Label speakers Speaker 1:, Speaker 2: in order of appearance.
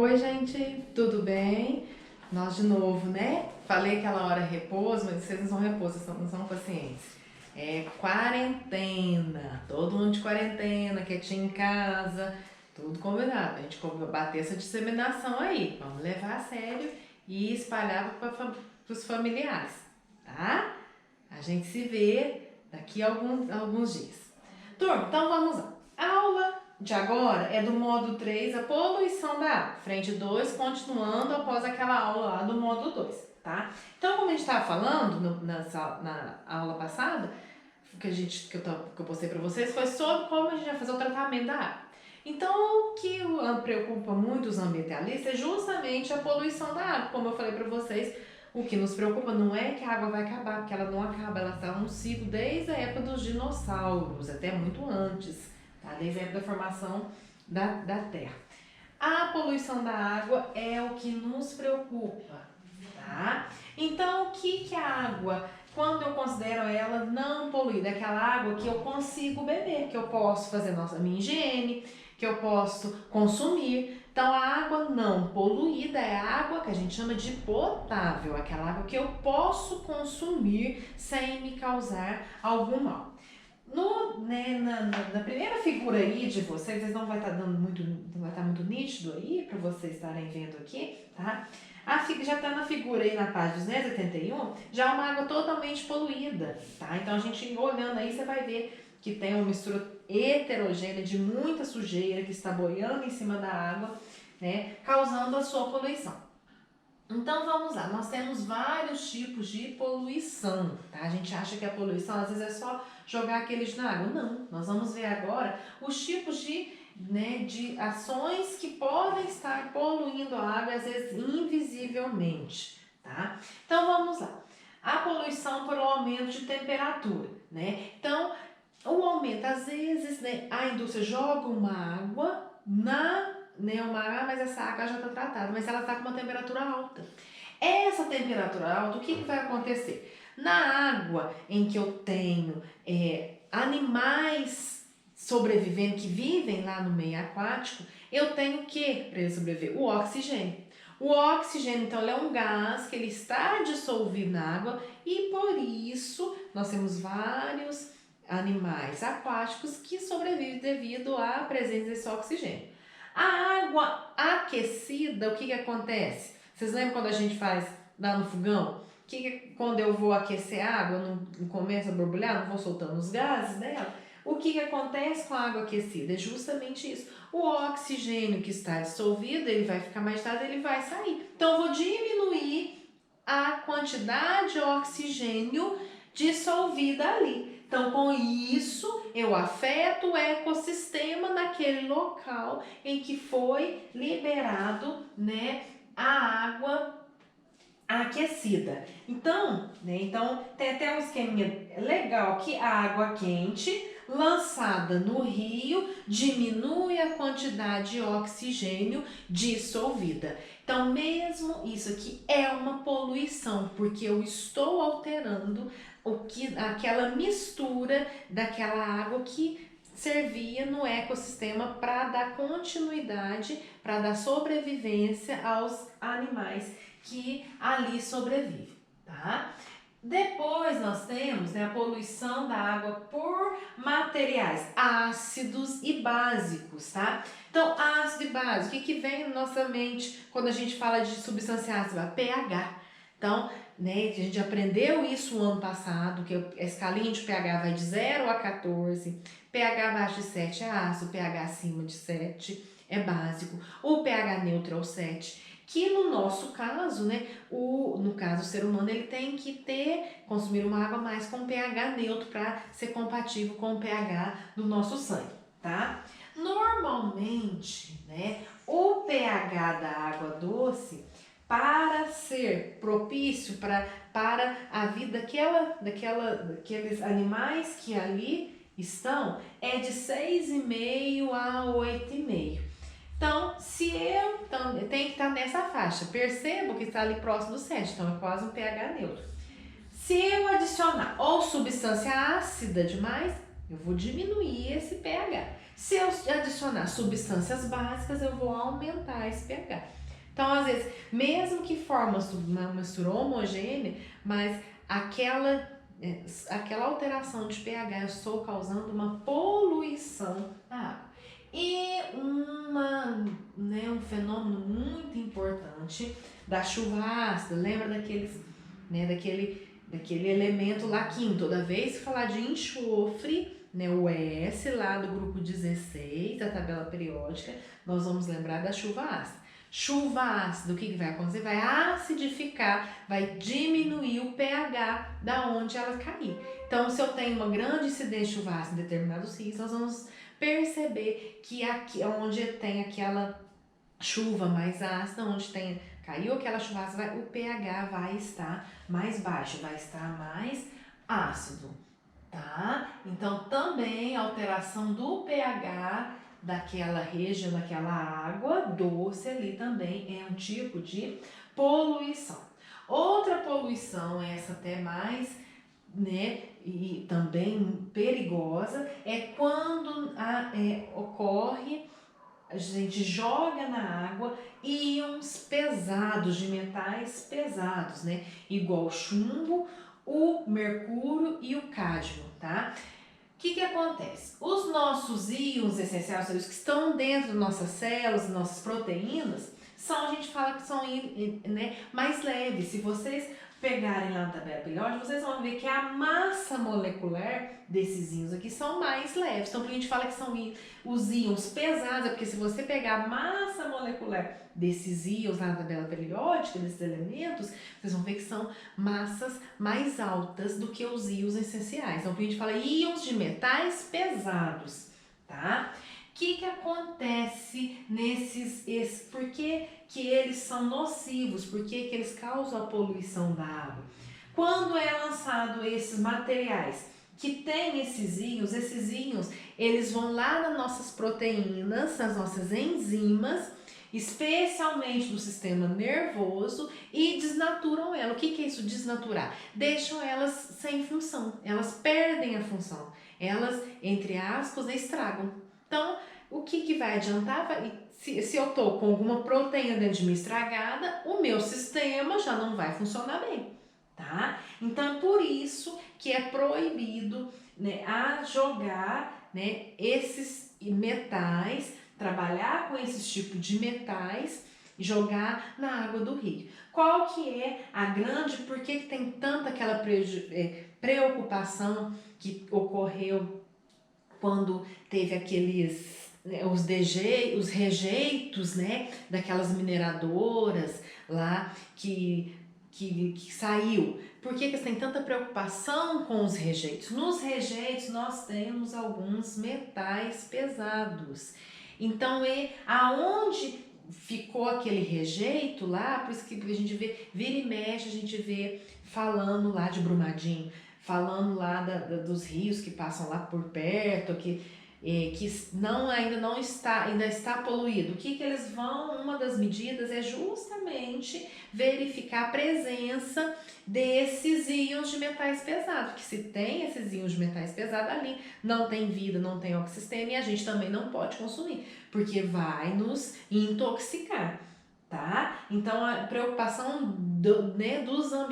Speaker 1: Oi, gente, tudo bem? Nós de novo, né? Falei aquela hora repouso, mas vocês não são repouso, vocês não são pacientes. É quarentena, todo mundo de quarentena, quietinho em casa, tudo combinado. A gente bater essa disseminação aí, vamos levar a sério e espalhar para os familiares, tá? A gente se vê daqui a alguns dias. Turma, então vamos lá. A aula de agora é do módulo 3, a poluição da água. Frente 2, continuando após aquela aula lá do módulo 2, tá? Então, como a gente estava falando na aula passada, que eu postei para vocês, foi sobre como a gente vai fazer o tratamento da água. Então, o que preocupa muito os ambientalistas é justamente a poluição da água. Como eu falei para vocês, o que nos preocupa não é que a água vai acabar, porque ela não acaba, ela está num ciclo desde a época dos dinossauros, até muito antes, tá? Desde a época da formação da Terra. A poluição da água é o que nos preocupa, tá? Então, o que a água, quando eu considero ela não poluída, é aquela água que eu consigo beber, que eu posso fazer minha higiene, que eu posso consumir. Então, a água não poluída é a água que a gente chama de potável, aquela água que eu posso consumir sem me causar algum mal. Na primeira figura aí de vocês não vai estar muito nítido aí para vocês estarem vendo aqui, tá? Já está na figura aí na página 281, já é uma água totalmente poluída, tá? Então a gente olhando aí, você vai ver que tem uma mistura heterogênea de muita sujeira que está boiando em cima da água, né? Causando a sua poluição. Então vamos lá, nós temos vários tipos de poluição, tá? A gente acha que a poluição às vezes é só jogar aquele lixo na água. Não, nós vamos ver agora os tipos de ações que podem estar poluindo a água, às vezes invisivelmente, tá? Então vamos lá. A poluição por um aumento de temperatura, né? Então, o aumento, às vezes, né, a indústria joga uma água mas essa água já está tratada, mas ela está com uma temperatura alta. Essa temperatura alta, o que vai acontecer? Na água em que eu tenho animais sobrevivendo, que vivem lá no meio aquático, eu tenho o que para ele sobreviver? O oxigênio. O oxigênio, então, é um gás que ele está dissolvido na água e por isso nós temos vários animais aquáticos que sobrevivem devido à presença desse oxigênio. A água aquecida, o que acontece? Vocês lembram quando a gente faz lá no fogão? Quando eu vou aquecer a água, não começa a borbulhar, não vou soltando os gases dela? O que acontece com a água aquecida? É justamente isso. O oxigênio que está dissolvido, ele vai ficar mais tarde, ele vai sair. Então, eu vou diminuir a quantidade de oxigênio dissolvida ali. Então, com isso, eu afeto o ecossistema naquele local em que foi liberado, né, a água aquecida. Então, tem até um esqueminha legal que a água quente lançada no rio diminui a quantidade de oxigênio dissolvida. Então, mesmo isso aqui é uma poluição, porque eu estou alterando aquela mistura daquela água que servia no ecossistema para dar continuidade, para dar sobrevivência aos animais que ali sobrevivem, tá? Depois nós temos, a poluição da água por materiais ácidos e básicos, tá? Então, ácido e básico, o que vem na nossa mente quando a gente fala de substância ácida? pH. Então, a gente aprendeu isso o ano passado, que a escalinha de pH vai de 0 a 14, pH abaixo de 7 é ácido, pH acima de 7 é básico, o pH neutro é o 7, que no nosso caso, no caso do ser humano, ele tem que consumir uma água mais com pH neutro para ser compatível com o pH do nosso sangue, tá? Normalmente, o pH da água doce, para ser propício para a vida daqueles animais que ali estão, é de 6,5 a 8,5. Então, tem que estar nessa faixa. Percebo que está ali próximo do 7, então é quase um pH neutro. Se eu adicionar ou substância ácida demais, Eu vou diminuir esse pH. Se eu adicionar substâncias básicas, eu vou aumentar esse pH. Então, às vezes, mesmo que forma uma mistura homogênea, mas aquela alteração de pH, eu estou causando uma poluição na água. E um fenômeno muito importante da chuva ácida, lembra daquele elemento lá químico? Toda vez que falar de enxofre, o S lá do grupo 16 da tabela periódica, nós vamos lembrar da chuva ácida. Chuva ácida, o que vai acontecer? Vai acidificar, vai diminuir o pH da onde ela cair. Então, se eu tenho uma grande incidência de chuva ácida em determinados rios, nós vamos perceber que aqui onde tem aquela chuva mais ácida, onde caiu aquela chuva ácida, o pH vai estar mais baixo, vai estar mais ácido, tá? Então, também a alteração do pH daquela região, daquela água doce ali também é um tipo de poluição. Outra poluição, essa até mais, e também perigosa, é quando ocorre, a gente joga na água íons pesados, de metais pesados, igual o chumbo, o mercúrio e o cádmio, tá? O que acontece? Os nossos íons essenciais, os que estão dentro das nossas células, nossas proteínas, a gente fala que são mais leves. Se vocês pegarem lá na tabela periódica, vocês vão ver que a massa molecular desses íons aqui são mais leves. Então, por que a gente fala que são os íons pesados, é porque se você pegar a massa molecular desses íons lá na tabela periódica, desses elementos, vocês vão ver que são massas mais altas do que os íons essenciais. Então, por que a gente fala íons de metais pesados, tá? O que acontece por que eles são nocivos? Por que eles causam a poluição da água? Quando é lançado esses materiais que tem esses íons, eles vão lá nas nossas proteínas, nas nossas enzimas, especialmente do sistema nervoso, e desnaturam ela. O que é isso, desnaturar? Deixam elas sem função, elas perdem a função, elas, entre aspas, estragam. Então, o que vai adiantar? Se eu estou com alguma proteína dentro de mim estragada, o meu sistema já não vai funcionar bem, tá? Então, é por isso que é proibido a jogar esses metais, trabalhar com esses tipos de metais e jogar na água do rio. Qual que é por que tem tanta aquela preocupação que ocorreu quando teve os rejeitos, daquelas mineradoras lá que saiu? Por que eles têm tanta preocupação com os rejeitos? Nos rejeitos nós temos alguns metais pesados. Então, aonde ficou aquele rejeito lá, por isso que a gente vira e mexe, a gente vê falando lá de Brumadinho, falando lá dos rios que passam lá por perto, que ainda está poluído. O que eles vão? Uma das medidas é justamente verificar a presença desses íons de metais pesados, que se tem esses íons de metais pesados ali, não tem vida, não tem oxigênio, e a gente também não pode consumir, porque vai nos intoxicar, tá? Então, a preocupação dos ambientes